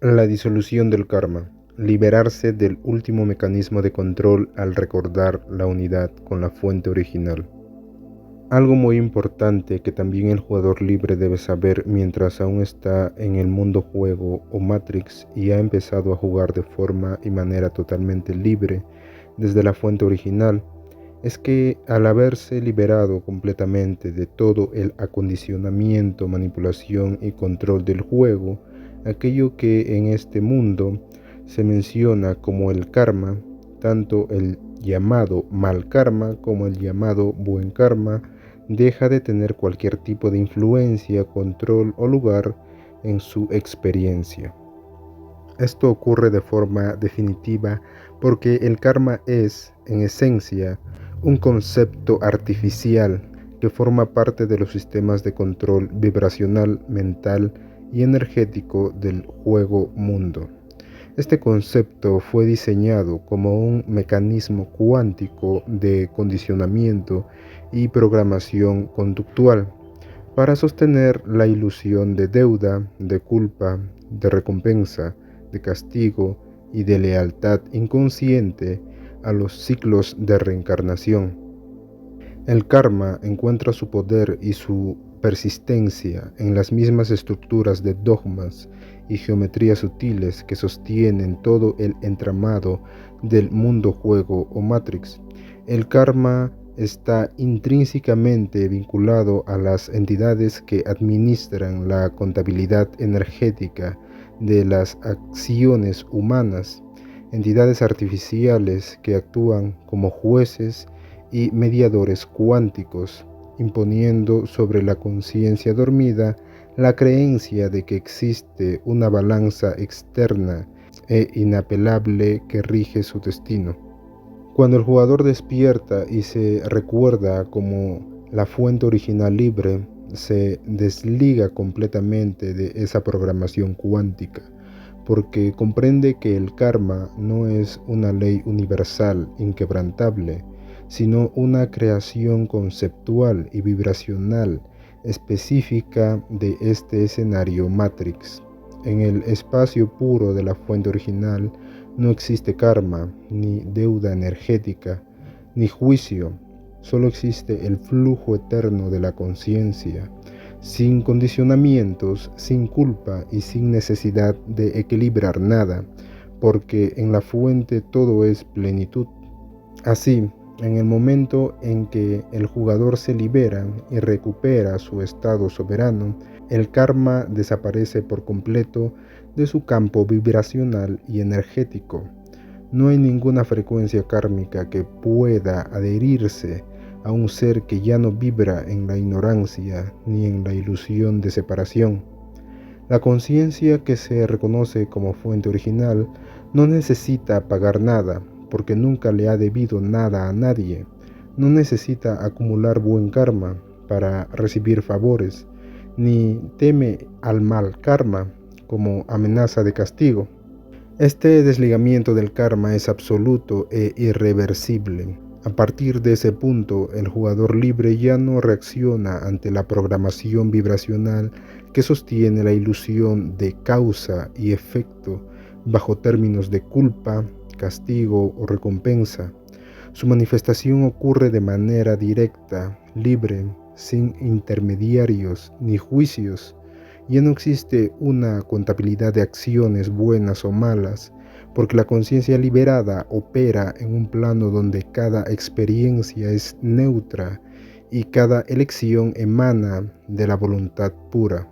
La disolución del karma. Liberarse del último mecanismo de control al recordar la unidad con la fuente original. Algo muy importante que también el jugador libre debe saber mientras aún está en el mundo juego o Matrix y ha empezado a jugar de forma y manera totalmente libre desde la fuente original, es que al haberse liberado completamente de todo el acondicionamiento, manipulación y control del juego, aquello que en este mundo se menciona como el karma, tanto el llamado mal karma como el llamado buen karma, deja de tener cualquier tipo de influencia, control o lugar en su experiencia. Esto ocurre de forma definitiva porque el karma es, en esencia, un concepto artificial que forma parte de los sistemas de control vibracional, mental y energético del juego mundo. Este concepto fue diseñado como un mecanismo cuántico de condicionamiento y programación conductual para sostener la ilusión de deuda, de culpa, de recompensa, de castigo y de lealtad inconsciente a los ciclos de reencarnación. El karma encuentra su poder y su persistencia en las mismas estructuras de dogmas y geometrías sutiles que sostienen todo el entramado del mundo juego o Matrix. El karma está intrínsecamente vinculado a las entidades que administran la contabilidad energética de las acciones humanas, entidades artificiales que actúan como jueces y mediadores cuánticos, imponiendo sobre la conciencia dormida la creencia de que existe una balanza externa e inapelable que rige su destino. Cuando el jugador despierta y se recuerda como la fuente original libre, se desliga completamente de esa programación cuántica, porque comprende que el karma no es una ley universal, inquebrantable, sino una creación conceptual y vibracional específica de este escenario Matrix. En el espacio puro de la fuente original no existe karma, ni deuda energética, ni juicio, solo existe el flujo eterno de la conciencia, sin condicionamientos, sin culpa y sin necesidad de equilibrar nada, porque en la fuente todo es plenitud. Así, en el momento en que el jugador se libera y recupera su estado soberano, el karma desaparece por completo de su campo vibracional y energético. No hay ninguna frecuencia kármica que pueda adherirse a un ser que ya no vibra en la ignorancia ni en la ilusión de separación. La conciencia que se reconoce como fuente original no necesita pagar nada, porque nunca le ha debido nada a nadie. No necesita acumular buen karma para recibir favores, ni teme al mal karma como amenaza de castigo. Este desligamiento del karma es absoluto e irreversible. A partir de ese punto, el jugador libre ya no reacciona ante la programación vibracional que sostiene la ilusión de causa y efecto bajo términos de culpa, castigo o recompensa. Su manifestación ocurre de manera directa, libre, sin intermediarios ni juicios. Ya no existe una contabilidad de acciones buenas o malas, porque la conciencia liberada opera en un plano donde cada experiencia es neutra y cada elección emana de la voluntad pura.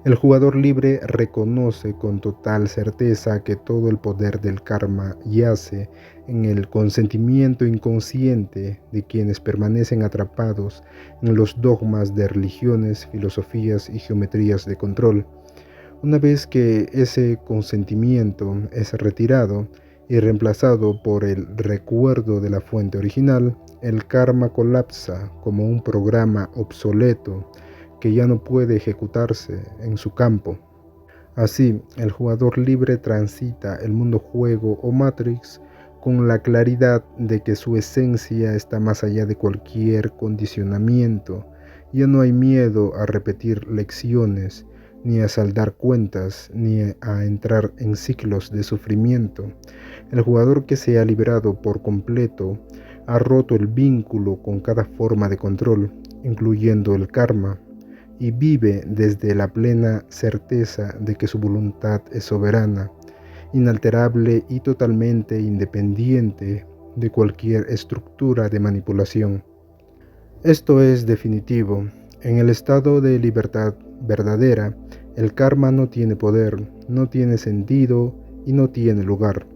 El jugador libre reconoce con total certeza que todo el poder del karma yace en el consentimiento inconsciente de quienes permanecen atrapados en los dogmas de religiones, filosofías y geometrías de control. Una vez que ese consentimiento es retirado y reemplazado por el recuerdo de la fuente original, el karma colapsa como un programa obsoleto que ya no puede ejecutarse en su campo. Así, el jugador libre transita el mundo juego o Matrix con la claridad de que su esencia está más allá de cualquier condicionamiento. Ya no hay miedo a repetir lecciones, ni a saldar cuentas, ni a entrar en ciclos de sufrimiento. El jugador que se ha liberado por completo ha roto el vínculo con cada forma de control, incluyendo el karma, y vive desde la plena certeza de que su voluntad es soberana, inalterable y totalmente independiente de cualquier estructura de manipulación. Esto es definitivo. En el estado de libertad verdadera, el karma no tiene poder, no tiene sentido y no tiene lugar.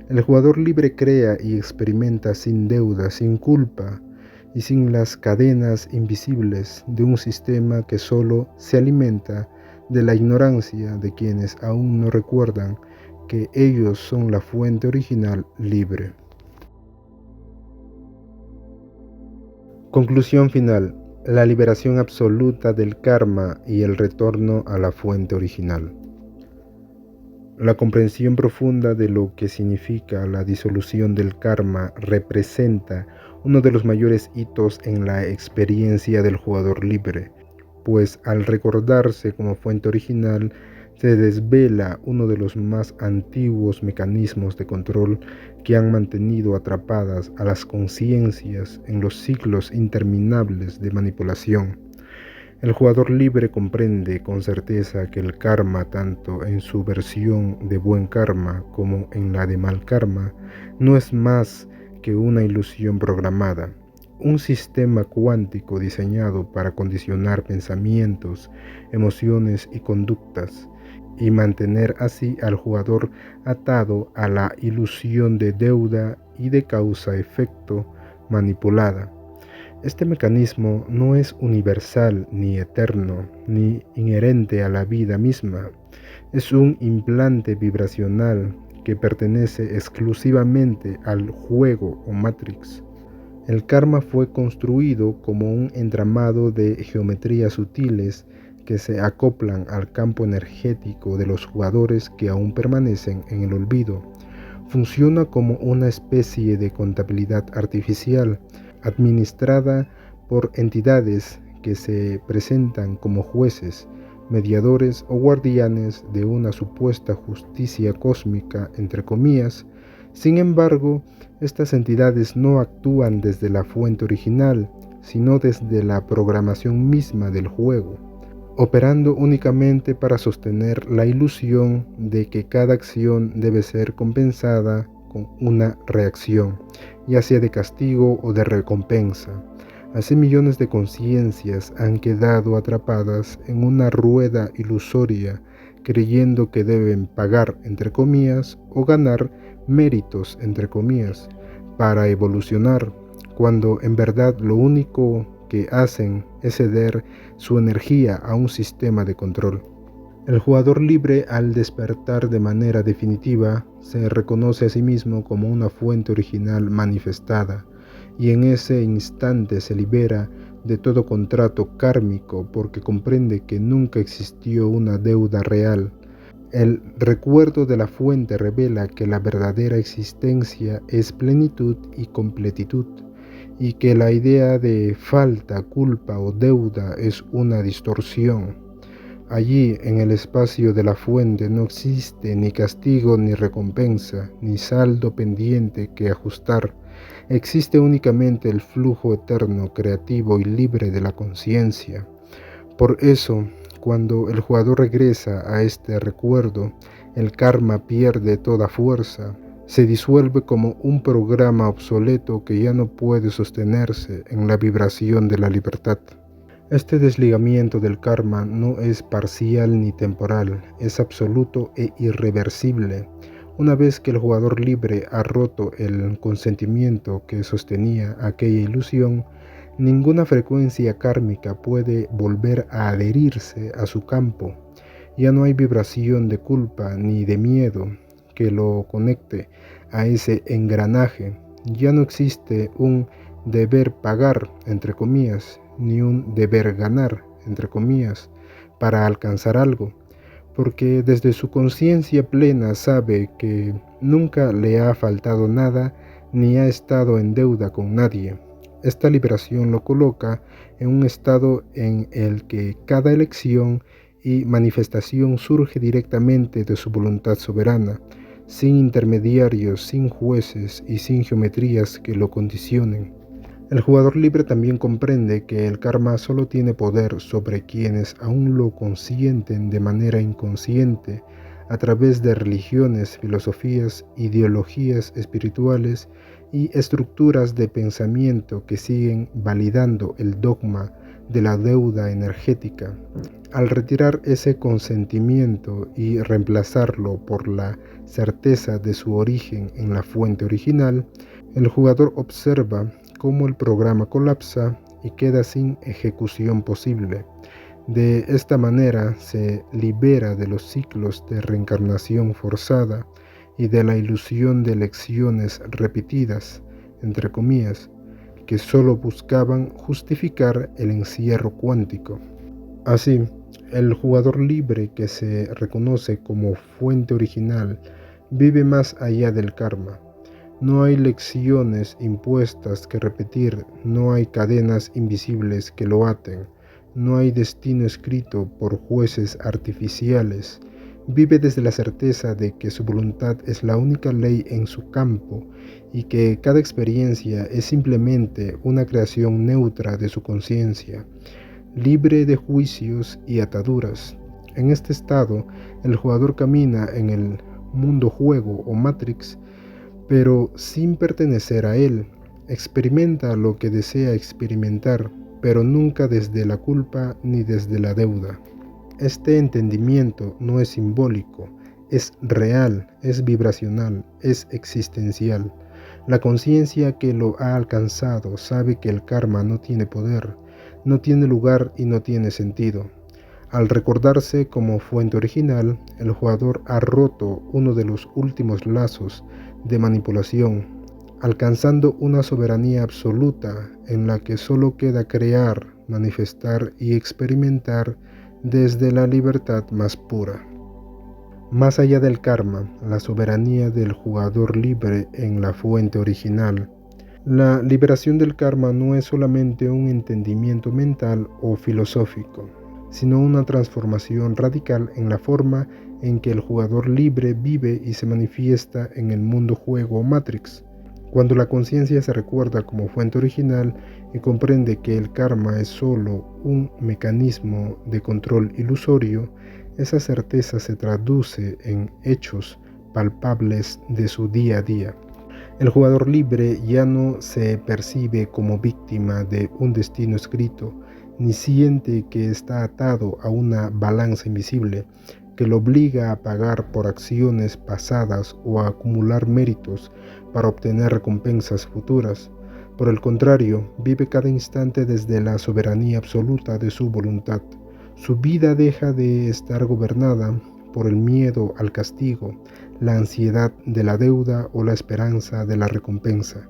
El jugador libre crea y experimenta sin deuda, sin culpa y sin las cadenas invisibles de un sistema que solo se alimenta de la ignorancia de quienes aún no recuerdan que ellos son la fuente original libre. Conclusión final: la liberación absoluta del karma y el retorno a la fuente original. La comprensión profunda de lo que significa la disolución del karma representa uno de los mayores hitos en la experiencia del jugador libre, pues al recordarse como fuente original se desvela uno de los más antiguos mecanismos de control que han mantenido atrapadas a las conciencias en los ciclos interminables de manipulación. El jugador libre comprende con certeza que el karma, tanto en su versión de buen karma como en la de mal karma, no es más que una ilusión programada, un sistema cuántico diseñado para condicionar pensamientos, emociones y conductas, y mantener así al jugador atado a la ilusión de deuda y de causa-efecto manipulada. Este mecanismo no es universal, ni eterno, ni inherente a la vida misma. Es un implante vibracional que pertenece exclusivamente al juego o Matrix. El karma fue construido como un entramado de geometrías sutiles que se acoplan al campo energético de los jugadores que aún permanecen en el olvido. Funciona como una especie de contabilidad artificial, administrada por entidades que se presentan como jueces, mediadores o guardianes de una supuesta justicia cósmica, entre comillas. Sin embargo, estas entidades no actúan desde la fuente original, sino desde la programación misma del juego, operando únicamente para sostener la ilusión de que cada acción debe ser compensada con una reacción, ya sea de castigo o de recompensa. Así millones de conciencias han quedado atrapadas en una rueda ilusoria, creyendo que deben pagar, entre comillas, o ganar méritos, entre comillas, para evolucionar, cuando en verdad lo único que hacen es ceder su energía a un sistema de control. El jugador libre, al despertar de manera definitiva, se reconoce a sí mismo como una fuente original manifestada, y en ese instante se libera de todo contrato kármico porque comprende que nunca existió una deuda real. El recuerdo de la fuente revela que la verdadera existencia es plenitud y completitud, y que la idea de falta, culpa o deuda es una distorsión. Allí, en el espacio de la fuente, no existe ni castigo ni recompensa, ni saldo pendiente que ajustar. Existe únicamente el flujo eterno, creativo y libre de la conciencia. Por eso, cuando el jugador regresa a este recuerdo, el karma pierde toda fuerza. Se disuelve como un programa obsoleto que ya no puede sostenerse en la vibración de la libertad. Este desligamiento del karma no es parcial ni temporal, es absoluto e irreversible. Una vez que el jugador libre ha roto el consentimiento que sostenía aquella ilusión, ninguna frecuencia kármica puede volver a adherirse a su campo. Ya no hay vibración de culpa ni de miedo que lo conecte a ese engranaje. Ya no existe un deber pagar, entre comillas, ni un deber ganar, entre comillas, para alcanzar algo, porque desde su conciencia plena sabe que nunca le ha faltado nada ni ha estado en deuda con nadie. Esta liberación lo coloca en un estado en el que cada elección y manifestación surge directamente de su voluntad soberana, sin intermediarios, sin jueces y sin geometrías que lo condicionen. El jugador libre también comprende que el karma solo tiene poder sobre quienes aún lo consienten de manera inconsciente a través de religiones, filosofías, ideologías espirituales y estructuras de pensamiento que siguen validando el dogma de la deuda energética. Al retirar ese consentimiento y reemplazarlo por la certeza de su origen en la fuente original, el jugador observa cómo el programa colapsa y queda sin ejecución posible. De esta manera se libera de los ciclos de reencarnación forzada y de la ilusión de lecciones repetidas, entre comillas, que solo buscaban justificar el encierro cuántico. Así, el jugador libre que se reconoce como fuente original vive más allá del karma. No hay lecciones impuestas que repetir, no hay cadenas invisibles que lo aten, no hay destino escrito por jueces artificiales. Vive desde la certeza de que su voluntad es la única ley en su campo y que cada experiencia es simplemente una creación neutra de su conciencia, libre de juicios y ataduras. En este estado, el jugador camina en el mundo juego o Matrix, pero sin pertenecer a él. Experimenta lo que desea experimentar, pero nunca desde la culpa ni desde la deuda. Este entendimiento no es simbólico, es real, es vibracional, es existencial. La conciencia que lo ha alcanzado sabe que el karma no tiene poder, no tiene lugar y no tiene sentido. Al recordarse como fuente original, el jugador ha roto uno de los últimos lazos de manipulación, alcanzando una soberanía absoluta en la que solo queda crear, manifestar y experimentar desde la libertad más pura. Más allá del karma, la soberanía del jugador libre en la fuente original. La liberación del karma no es solamente un entendimiento mental o filosófico, sino una transformación radical en la forma en que el jugador libre vive y se manifiesta en el mundo juego o Matrix. Cuando la conciencia se recuerda como fuente original y comprende que el karma es solo un mecanismo de control ilusorio, esa certeza se traduce en hechos palpables de su día a día. El jugador libre ya no se percibe como víctima de un destino escrito, ni siente que está atado a una balanza invisible que lo obliga a pagar por acciones pasadas o a acumular méritos para obtener recompensas futuras. Por el contrario, vive cada instante desde la soberanía absoluta de su voluntad. Su vida deja de estar gobernada por el miedo al castigo, la ansiedad de la deuda o la esperanza de la recompensa,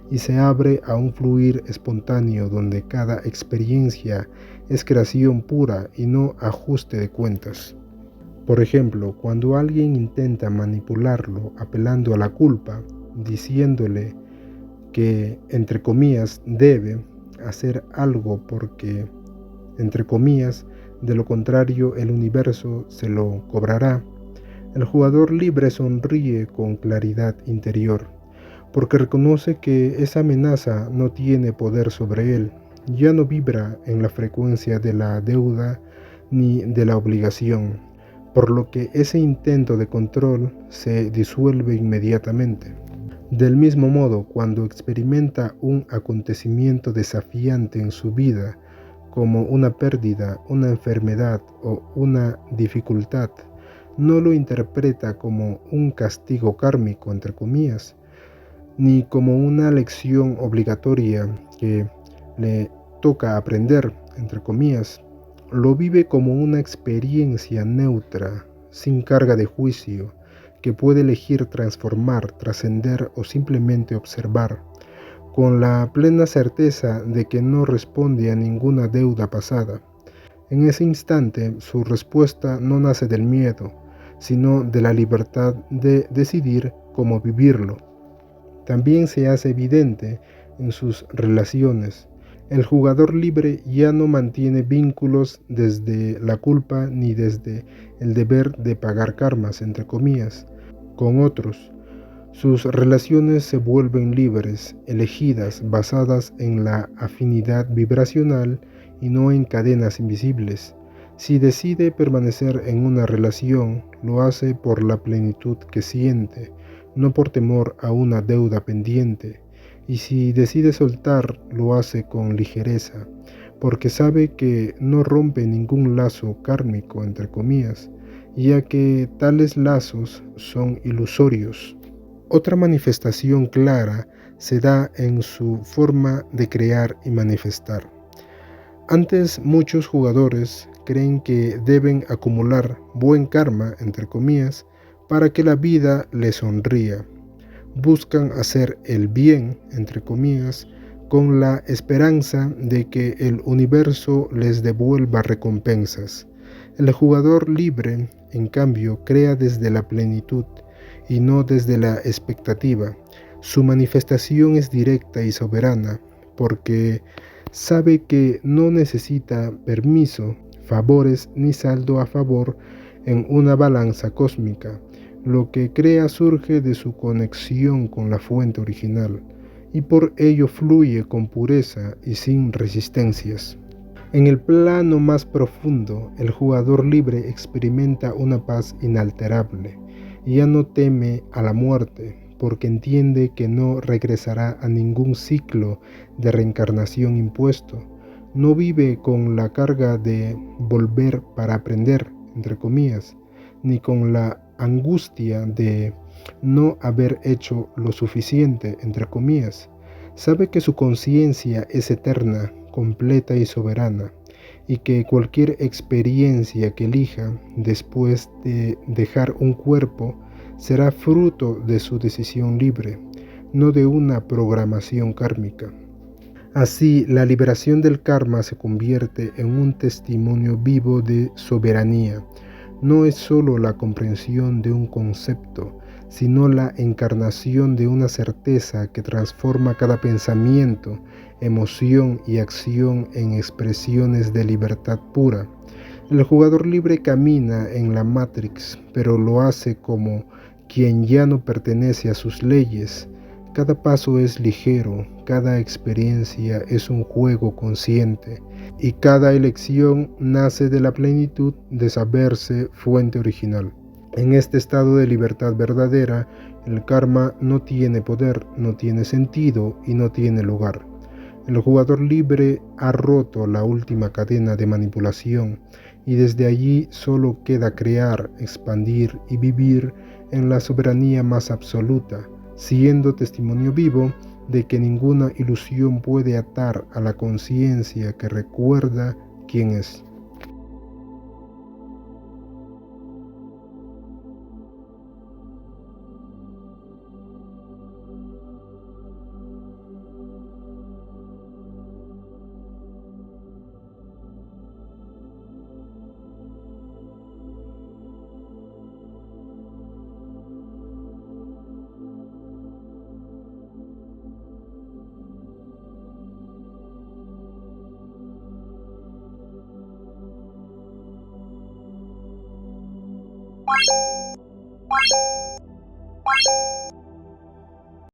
y se abre a un fluir espontáneo donde cada experiencia es creación pura y no ajuste de cuentas. Por ejemplo, cuando alguien intenta manipularlo apelando a la culpa, diciéndole que, entre comillas, debe hacer algo porque, entre comillas, de lo contrario el universo se lo cobrará, el jugador libre sonríe con claridad interior, porque reconoce que esa amenaza no tiene poder sobre él, ya no vibra en la frecuencia de la deuda ni de la obligación, por lo que ese intento de control se disuelve inmediatamente. Del mismo modo, cuando experimenta un acontecimiento desafiante en su vida, como una pérdida, una enfermedad o una dificultad, no lo interpreta como un castigo kármico, entre comillas, ni como una lección obligatoria que le toca aprender, entre comillas. Lo vive como una experiencia neutra, sin carga de juicio, que puede elegir transformar, trascender o simplemente observar, con la plena certeza de que no responde a ninguna deuda pasada. En ese instante, su respuesta no nace del miedo, sino de la libertad de decidir cómo vivirlo. También se hace evidente en sus relaciones. El jugador libre ya no mantiene vínculos desde la culpa ni desde el deber de pagar karmas, entre comillas, con otros. Sus relaciones se vuelven libres, elegidas, basadas en la afinidad vibracional y no en cadenas invisibles. Si decide permanecer en una relación, lo hace por la plenitud que siente, no por temor a una deuda pendiente. Y si decide soltar, lo hace con ligereza, porque sabe que no rompe ningún lazo kármico, entre comillas, ya que tales lazos son ilusorios. Otra manifestación clara se da en su forma de crear y manifestar. Antes, muchos jugadores creen que deben acumular buen karma, entre comillas, para que la vida les sonría. Buscan hacer el bien, entre comillas, con la esperanza de que el universo les devuelva recompensas. El jugador libre, en cambio, crea desde la plenitud y no desde la expectativa. Su manifestación es directa y soberana, porque sabe que no necesita permiso, favores ni saldo a favor en una balanza cósmica. Lo que crea surge de su conexión con la fuente original, y por ello fluye con pureza y sin resistencias. En el plano más profundo, el jugador libre experimenta una paz inalterable. Ya no teme a la muerte, porque entiende que no regresará a ningún ciclo de reencarnación impuesto. No vive con la carga de volver para aprender, entre comillas, ni con la angustia de no haber hecho lo suficiente, entre comillas. Sabe que su conciencia es eterna, completa y soberana, y que cualquier experiencia que elija después de dejar un cuerpo será fruto de su decisión libre, no de una programación kármica. Así, la liberación del karma se convierte en un testimonio vivo de soberanía. No es sólo la comprensión de un concepto, sino la encarnación de una certeza que transforma cada pensamiento, emoción y acción en expresiones de libertad pura. El jugador libre camina en la Matrix, pero lo hace como quien ya no pertenece a sus leyes. Cada paso es ligero, cada experiencia es un juego consciente, y cada elección nace de la plenitud de saberse fuente original. En este estado de libertad verdadera, el karma no tiene poder, no tiene sentido y no tiene lugar. El jugador libre ha roto la última cadena de manipulación, y desde allí solo queda crear, expandir y vivir en la soberanía más absoluta, siendo testimonio vivo de que ninguna ilusión puede atar a la conciencia que recuerda quién es.